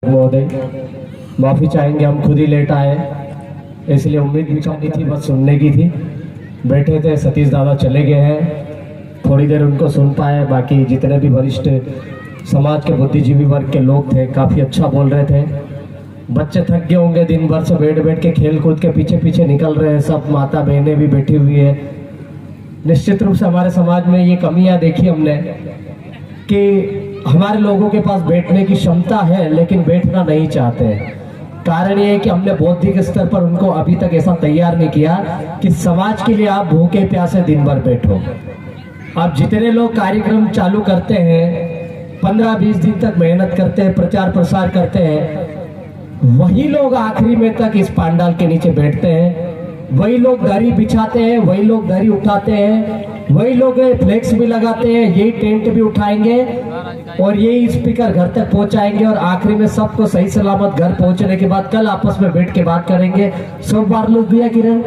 महोदय, माफ़ी चाहेंगे, हम खुद ही लेट आए, इसलिए उम्मीद भी नहीं थी, बस सुनने की थी। बैठे थे, सतीश दादा चले गए हैं, थोड़ी देर उनको सुन पाए। बाकी जितने भी वरिष्ठ समाज के बुद्धिजीवी वर्ग के लोग थे काफ़ी अच्छा बोल रहे थे। बच्चे थक गए होंगे, दिन भर से बैठ बैठ के खेल कूद के पीछे पीछे निकल रहे हैं, सब माता बहनें भी बैठी हुई है। निश्चित रूप से हमारे समाज में ये कमियां देखी हमने कि हमारे लोगों के पास बैठने की क्षमता है लेकिन बैठना नहीं चाहते हैं। कारण ये है कि हमने बौद्धिक स्तर पर उनको अभी तक ऐसा तैयार नहीं किया कि समाज के लिए आप भूखे प्यासे दिन भर बैठो। अब जितने लोग कार्यक्रम चालू करते हैं, 15-20 दिन तक मेहनत करते हैं, प्रचार प्रसार करते हैं, वही लोग आखिरी में तक इस पंडाल के नीचे बैठते हैं। वही लोग दरी बिछाते हैं, वही लोग दरी उठाते हैं, वही लोग फ्लेक्स भी लगाते हैं, यही टेंट भी उठाएंगे और यही स्पीकर घर तक पहुंचाएंगे और आखिरी में सबको सही सलामत घर पहुंचने के बाद कल आपस में बैठ के बात करेंगे। सब वारलूच दिया किरण,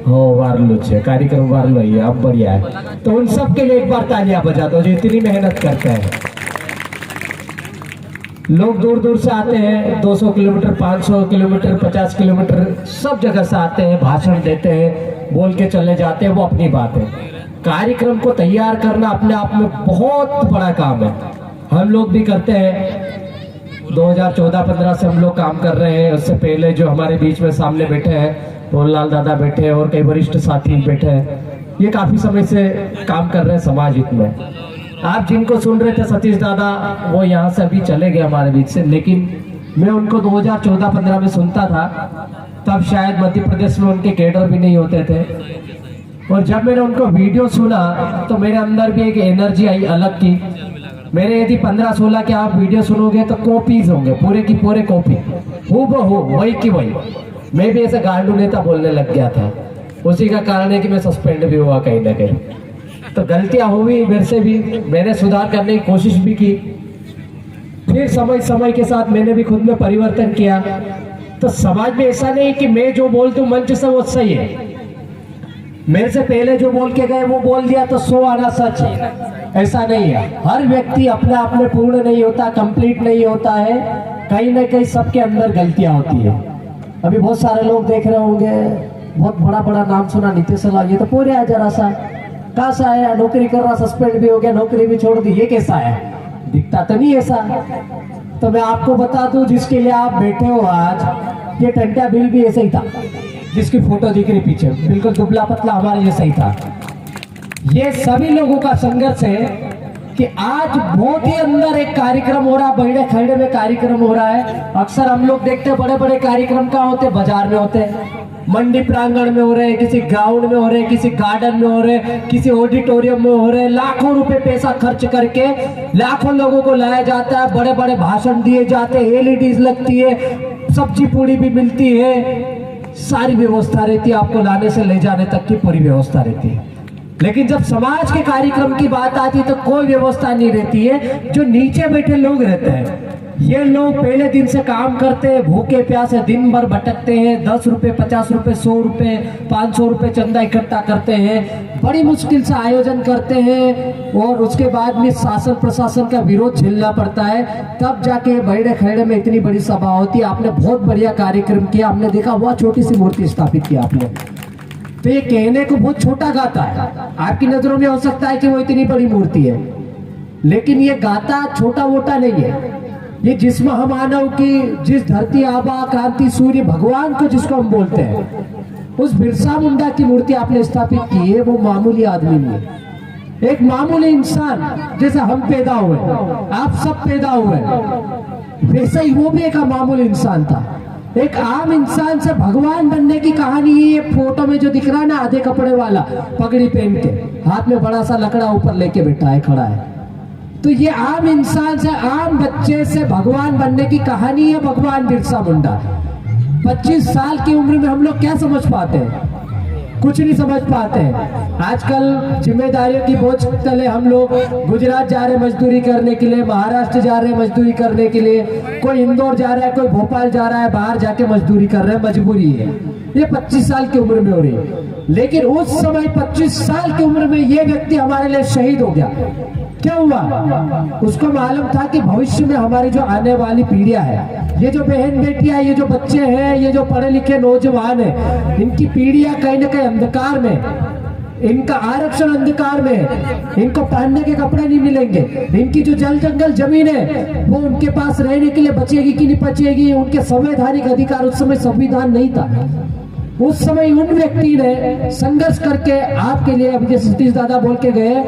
हो वारलूच है, कार्यक्रम वारलू ही है, अब बढ़िया है। तो उन सब के लिए एक बार तालियां बजा दो जो इतनी मेहनत करते हैं। लोग दूर दूर से आते हैं, 200 किलोमीटर, 500 किलोमीटर, 50 किलोमीटर, सब जगह से आते हैं, भाषण देते हैं, बोल के चले जाते हैं, वो अपनी बात है। कार्यक्रम को तैयार करना अपने आप में बहुत बड़ा काम है, हम लोग भी करते हैं। 2014-15 से हम लोग काम कर रहे हैं। उससे पहले जो हमारे बीच में सामने बैठे हैं, रोहनलाल दादा बैठे हैं और कई वरिष्ठ साथी बैठे हैं, ये काफी समय से काम कर रहे हैं समाज हित में। आप जिनको सुन रहे थे सतीश दादा, वो यहाँ से अभी चले गए हमारे बीच से, लेकिन मैं उनको 2014-15 में सुनता था, तब शायद मध्य प्रदेश में उनके कैडर भी नहीं होते थे। और जब मैंने उनको वीडियो सुना तो मेरे अंदर भी एक एनर्जी आई अलग की। मेरे यदि 15-16 के आप वीडियो सुनोगे तो कॉपीज होंगे, पूरे की पूरे कॉपी, हूबहू वही की वही। मैं भी ऐसे गांडू नेता बोलने लग गया था। उसी का कारण है कि मैं सस्पेंड भी हुआ कहीं ना कहीं। तो गलतियां हुई मेरे से भी, मैंने सुधार करने की कोशिश भी की। फिर समय के साथ मैंने भी खुद में परिवर्तन किया। तो समाज में ऐसा नहीं कि मैं जो बोलता हूँ मंच से वो सही है, मेरे से पहले जो बोल के गए वो बोल दिया तो 100 आना सच है, ऐसा नहीं है। हर व्यक्ति अपने आप में पूर्ण नहीं होता, कंप्लीट नहीं होता है, कहीं ना कहीं सबके अंदर गलतियां होती है। अभी बहुत सारे लोग देख रहे होंगे, बहुत बड़ा बड़ा नाम सुना, नीतीश ये तो पूरे है, जरा सा कहाँ सा है, नौकरी कर रहा, सस्पेंड भी हो गया, नौकरी भी छोड़ दी, ये कैसा है, दिखता तो नहीं ऐसा। तो मैं आपको बता दूं, जिसके लिए आप बैठे हो आज, ये टंटा बिल भी ऐसे ही था, जिसकी फोटो दिख रही पीछे, बिल्कुल दुबला पतला हमारे जैसा ही था। ये सभी लोगों का संघर्ष है कि आज बहुत ही अंदर एक कार्यक्रम हो रहा, बड़े खड़े में कार्यक्रम हो रहा है। अक्सर हम लोग देखते हैं बड़े बड़े कार्यक्रम कहाँ होते, बाजार में होते हैं, मंडी प्रांगण में हो रहे हैं, किसी ग्राउंड में हो रहे हैं, किसी गार्डन में हो रहे हैं, किसी ऑडिटोरियम में हो रहे हैं। लाखों रुपए पैसा खर्च करके लाखों लोगों को लाया जाता है, बड़े बड़े भाषण दिए जाते हैं, एलईडीज लगती है, सब्जी पूड़ी भी मिलती है, सारी व्यवस्था रहती है, आपको लाने से ले जाने तक की पूरी व्यवस्था रहती है। लेकिन जब समाज के कार्यक्रम की बात आती है तो कोई व्यवस्था नहीं रहती है। जो नीचे बैठे लोग रहते हैं, ये लोग पहले दिन से काम करते हैं, भूखे प्यासे दिन भर भटकते हैं, 10 रुपए, 50 रुपए, 100 रुपए, 500 रुपए चंदा इकट्ठा करते हैं, बड़ी मुश्किल से आयोजन करते हैं और उसके बाद में शासन प्रशासन का विरोध झेलना पड़ता है, तब जाके बड़े खेड़े में इतनी बड़ी सभा होती है। आपने बहुत बढ़िया कार्यक्रम किया, हमने देखा वह छोटी सी मूर्ति स्थापित की आपने, तो ये कहने को बहुत छोटा गाता है, आपकी नजरों में हो सकता है कि वो इतनी बड़ी मूर्ति है, लेकिन ये गाता छोटा मोटा नहीं है। ये जिस महामानव की, जिस धरती आबा क्रांति सूर्य भगवान को जिसको हम बोलते हैं, उस बिरसा मुंडा की मूर्ति आपने स्थापित की है। वो मामूली आदमी नहीं, एक मामूली इंसान जैसे हम पैदा हुए, आप सब पैदा हुए, वैसे ही वो भी एक मामूली इंसान था। एक आम इंसान से भगवान बनने की कहानी है। ये फोटो में जो दिख रहा है ना, आधे कपड़े वाला, पगड़ी पहन के, हाथ में बड़ा सा लकड़ा ऊपर लेके बैठा है, खड़ा है, तो ये आम इंसान से, आम बच्चे से भगवान बनने की कहानी है भगवान बिरसा मुंडा। 25 साल की उम्र में हम लोग क्या समझ पाते हैं, कुछ नहीं समझ पाते हैं। आजकल जिम्मेदारियों की बोझ तले हम लोग गुजरात जा रहे हैं मजदूरी करने के लिए, महाराष्ट्र जा रहे हैं मजदूरी करने के लिए, कोई इंदौर जा रहा है, कोई भोपाल जा रहा है, बाहर जाके मजदूरी कर रहे हैं, मजबूरी है। ये 25 साल की उम्र में हो रही है। लेकिन उस समय 25 साल की उम्र में ये व्यक्ति हमारे लिए शहीद हो गया। क्या हुआ? उसको मालूम था कि भविष्य में हमारी जो आने वाली पीढ़ियां है, ये जो बहन बेटियां, ये जो बच्चे हैं, ये जो पढ़े लिखे नौजवान है, इनकी पीढ़ियां कहीं ना कहीं अंधकार में, इनका आरक्षण अंधकार में, इनको पहनने के कपड़े नहीं मिलेंगे, इनकी जो जल जंगल जमीन है वो उनके पास रहने के लिए बचेगी कि नहीं बचेगी, उनके संवैधानिक अधिकार, उस समय संविधान नहीं था। उस समय उन व्यक्ति ने संघर्ष करके आपके लिए, अभी जैसे सतीश दादा बोल के गए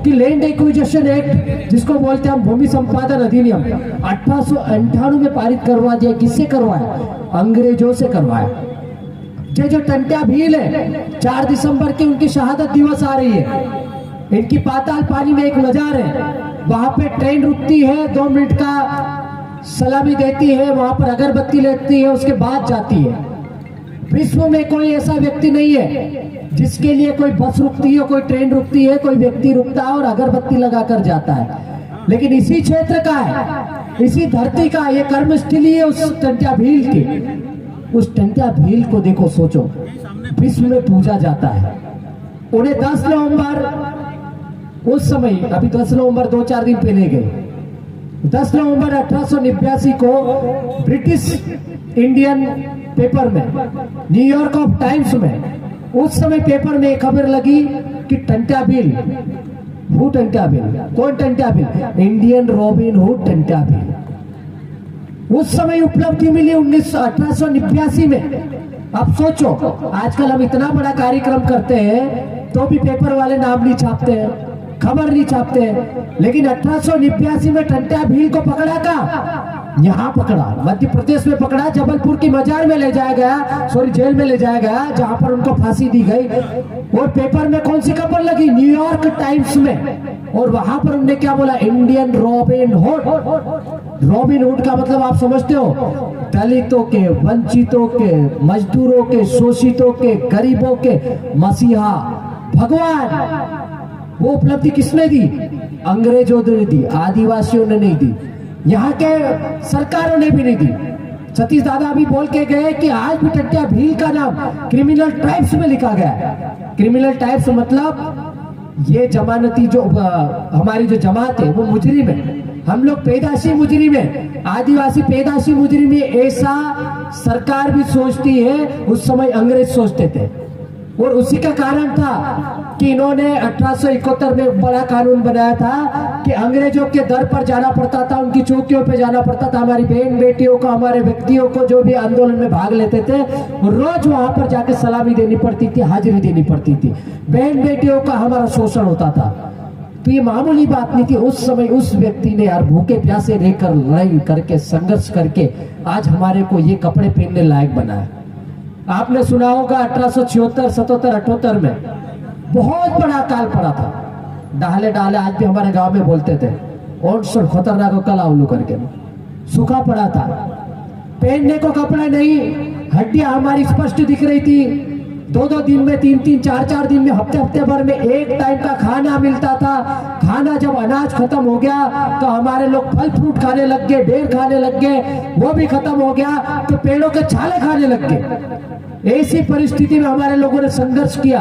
कि लैंड एक्विजिशन एक्ट, जिसको बोलते हैं हम भूमि संपादन अधिनियम, 1898 में पारित करवा दिया। किससे करवाया? अंग्रेजों से करवाया। ये जो टंट्या भील है, 4 दिसंबर की उनकी शहादत दिवस आ रही है। इनकी पाताल पानी में एक मजार है, वहां पे ट्रेन रुकती है, 2 मिनट का सलामी देती है, वहां पर अगरबत्ती लेती है, उसके बाद जाती है। विश्व में कोई ऐसा व्यक्ति नहीं है जिसके लिए कोई बस रुकती है, कोई ट्रेन रुकती है, कोई व्यक्ति रुकता है और अगरबत्ती लगाकर जाता है। लेकिन इसी क्षेत्र का है, इसी धरती का ये कर्मस्थली है उस टंट्या भील की। उस टंट्या भील को देखो, सोचो, विश्व में पूजा जाता है। उन्हें 10 नवंबर, उस समय, अभी 10 नवंबर 2-4 दिन पहले गए, 10 नवंबर 1889 को ब्रिटिश इंडियन पेपर में, न्यूयॉर्क ऑफ टाइम्स में, उस समय पेपर में एक खबर लगी कि टंट्या भील, हु टंट्या भील, कौन Tantya Bhil? Indian robin hood Tantya Bhil. उस समय उपलब्धि मिली 1889 में। अब सोचो, आजकल हम इतना बड़ा कार्यक्रम करते हैं तो भी पेपर वाले नाम नहीं छापते हैं, खबर नहीं छापते हैं। लेकिन 1889 में टंट्या भील को पकड़ा का, यहाँ पकड़ा, मध्य प्रदेश में पकड़ा, जबलपुर की मजार में ले जाया गया, सॉरी जेल में ले जाया गया, जहां पर उनको फांसी दी गई। और पेपर में कौन सी खबर लगी? न्यूयॉर्क टाइम्स में। और वहां पर उन्होंने क्या बोला? Indian robin hood. Robin hood का मतलब आप समझते हो? दलितों के, वंचितों के, मजदूरों के, शोषितों के, गरीबों के मसीहा, भगवान। वो उपलब्धि किसने दी? अंग्रेजों ने दी, आदिवासियों ने नहीं दी, यहाँ के सरकारों ने भी नहीं दी। सतीश दादा अभी बोल के गए कि आज भी टंट्या भील का नाम क्रिमिनल ट्राइब्स में लिखा गया है। क्रिमिनल ट्राइब्स मतलब ये जमानती जो हमारी जो जमात है वो मुजरिम है, हम लोग पैदाशी मुजरिम है, आदिवासी पैदाशी मुजरिम है। ऐसा सरकार भी सोचती है, उस समय अंग्रेज सोचते थे। और उसी का कारण था कि इन्होंने 1871 में बड़ा कानून बनाया था कि अंग्रेजों के दर पर जाना पड़ता था, उनकी चौकियों पे जाना पड़ता था। हमारी बहन बेटियों को, हमारे व्यक्तियों को जो भी आंदोलन में भाग लेते थे, रोज वहां पर जाके सलामी देनी पड़ती थी, हाजिरी देनी पड़ती थी। बहन बेटियों का हमारा शोषण होता था। तो ये मामूली बात नहीं थी। उस समय उस व्यक्ति ने यार भूखे प्यासे रहकर, लड़ाई करके, संघर्ष करके आज हमारे को ये कपड़े पहनने लायक बनाया। आपने सुना होगा 1876, 77, 78 में बहुत बड़ा अकाल पड़ा था। डाले डाले आज भी हमारे गांव में बोलते थे, और खतरनाक कला उल्लू करके सूखा पड़ा था, पहनने को कपड़ा नहीं, हड्डियां हमारी स्पष्ट दिख रही थी। 2-2 दिन में, 3-3, 4-4 दिन में, हफ्ते भर में एक टाइम का खाना मिलता था। खाना जब अनाज खत्म हो गया तो हमारे लोग फल फ्रूट खाने लग गए, बेर खाने लग गए, वो भी खत्म हो गया तो पेड़ों के छाले खाने लग गए। ऐसी परिस्थिति में हमारे लोगों ने संघर्ष किया।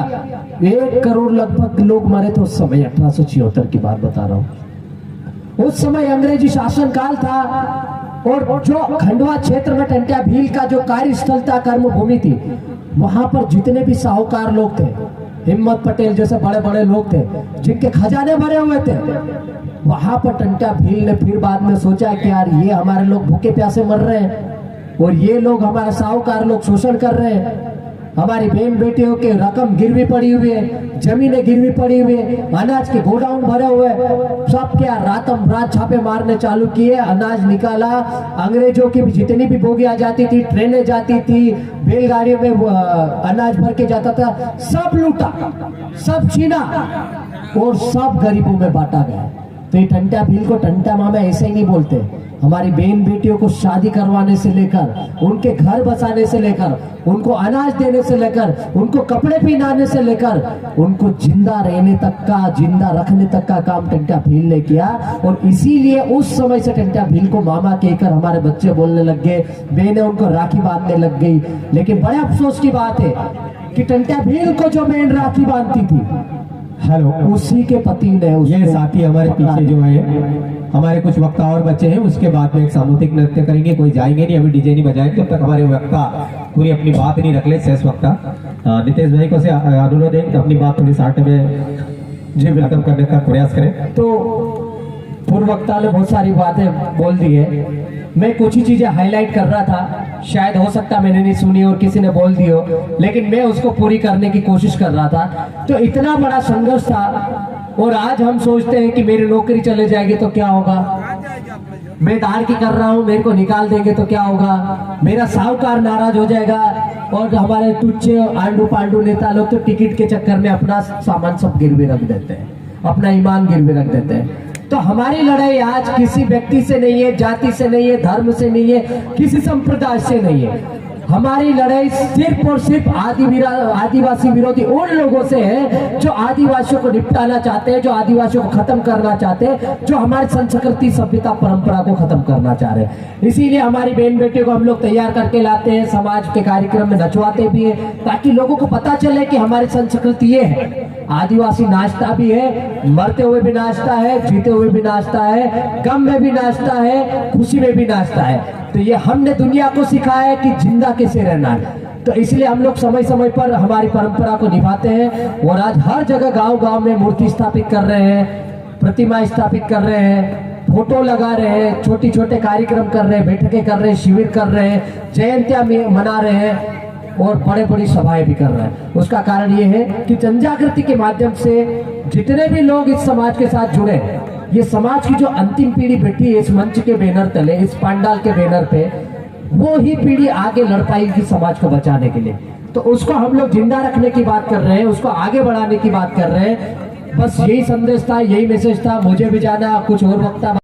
1 करोड़ लगभग लोग मरे थे उस समय। 1876 की बात बता रहा हूँ। उस समय अंग्रेजी शासन काल था और जो खंडवा क्षेत्र में टंट्या भील का जो कार्यस्थल था, कर्मभूमि थी, वहां पर जितने भी साहूकार लोग थे, हिम्मत पटेल जैसे बड़े बड़े लोग थे जिनके खजाने भरे हुए थे, वहां पर टंट्या भील ने फिर बाद में सोचा कि यार ये हमारे लोग भूखे प्यासे मर रहे हैं और ये लोग हमारे साहूकार लोग शोषण कर रहे हैं, हमारी बहन बेटियों के रकम गिरवी पड़ी हुई है, जमीनें गिरवी पड़ी हुई है, अनाज के गोडाउन भरे हुए, सब क्या रातम रात छापे मारने चालू किए, अनाज निकाला। अंग्रेजों की भी जितनी भी बोगियां जाती थी, ट्रेनें जाती थी, बैलगाड़ियों में अनाज भर के जाता था, सब लूटा, सब छीना और सब गरीबों में बांटा गया। तो ये टंट्या भील को टंट्या मामा ऐसे ही नहीं बोलते। हमारी बहन बेटियों को शादी करवाने से लेकर, उनके घर बसाने से लेकर, उनको अनाज देने से लेकर, उनको कपड़े पहनाने से लेकर, उनको जिंदा रहने तक का, जिंदा रखने तक का काम टंट्या भील ने किया। और इसीलिए उस समय से टंट्या भील को मामा कहकर हमारे बच्चे बोलने लग गए, बहनें उनको राखी बांधने लग गई। लेकिन बड़े अफसोस की बात है कि टंट्या भील को जो बहन राखी बांधती थी, हेलो, उसी के पति ने ये साथी हमारे पीछे जो है, हमारे कुछ वक्ता और बच्चे हैं, उसके बाद में एक सामूहिक नृत्य करेंगे, कोई जाएंगे नहीं, अभी डीजे नहीं बजाएंगे जब तक हमारे वक्ता पूरी अपनी बात नहीं रख ले। शेष वक्ता नितेश भाई को से अनुरोध है कि अपनी बात थोड़ी साठ में जी वेलकम करने का प्रयास करें। तो पूर्व वक्ता ने बहुत सारी बातें बोल दी है, मैं कुछ ही चीजें हाईलाइट कर रहा था, शायद हो सकता मैंने नहीं सुनी और किसी ने बोल दी हो, लेकिन मैं उसको पूरी करने की कोशिश कर रहा था। तो इतना बड़ा संघर्ष था और आज हम सोचते हैं कि मेरी नौकरी चले जाएगी तो क्या होगा, मैं दार की कर रहा हूँ, मेरे को निकाल देंगे तो क्या होगा, मेरा साहूकार नाराज हो जाएगा और हमारे तुच्छे आंडू पांडू नेता लोग तो टिकट के चक्कर में अपना सामान सब गिरवी रख देते हैं, अपना ईमान गिरवी रख देते हैं। तो हमारी लड़ाई आज किसी व्यक्ति से नहीं है, जाति से नहीं है, धर्म से नहीं है, किसी संप्रदाय से नहीं है। हमारी लड़ाई सिर्फ और सिर्फ आदिवासी विरोधी उन लोगों से है जो आदिवासियों को निपटाना चाहते हैं, जो आदिवासियों को खत्म करना चाहते हैं, जो हमारी संस्कृति सभ्यता परंपरा को खत्म करना चाह रहे हैं। इसीलिए हमारी बहन बेटियों को हम लोग तैयार करके लाते हैं, समाज के कार्यक्रम में नचवाते भी हैं, ताकि लोगों को पता चले कि हमारी संस्कृति ये है। आदिवासी नाचता भी है, मरते हुए भी नाचता है, जीते हुए भी नाचता है, गम में भी नाचता है, खुशी में भी नाचता है। तो ये हमने दुनिया को सिखाया है कि जिंदा कैसे रहना है। तो इसलिए हम लोग समय समय पर हमारी परंपरा को निभाते हैं और आज हर जगह गांव-गांव में मूर्ति स्थापित कर रहे हैं, प्रतिमा स्थापित कर रहे हैं, फोटो लगा रहे हैं, छोटे छोटे कार्यक्रम कर रहे हैं, बैठकें कर रहे हैं, शिविर कर रहे हैं, जयंतियां मना रहे हैं और बड़े बड़ी सभाएं भी कर रहे हैं। उसका कारण ये है कि जनजागृति के माध्यम से जितने भी लोग इस समाज के साथ जुड़े, ये समाज की जो अंतिम पीढ़ी बैठी है इस मंच के बैनर तले, इस पंडाल के बैनर पे, वो ही पीढ़ी आगे लड़ पाएगी समाज को बचाने के लिए। तो उसको हम लोग जिंदा रखने की बात कर रहे हैं, उसको आगे बढ़ाने की बात कर रहे हैं। बस यही संदेश था, यही मैसेज था। मुझे भी जाना, कुछ और वक्ता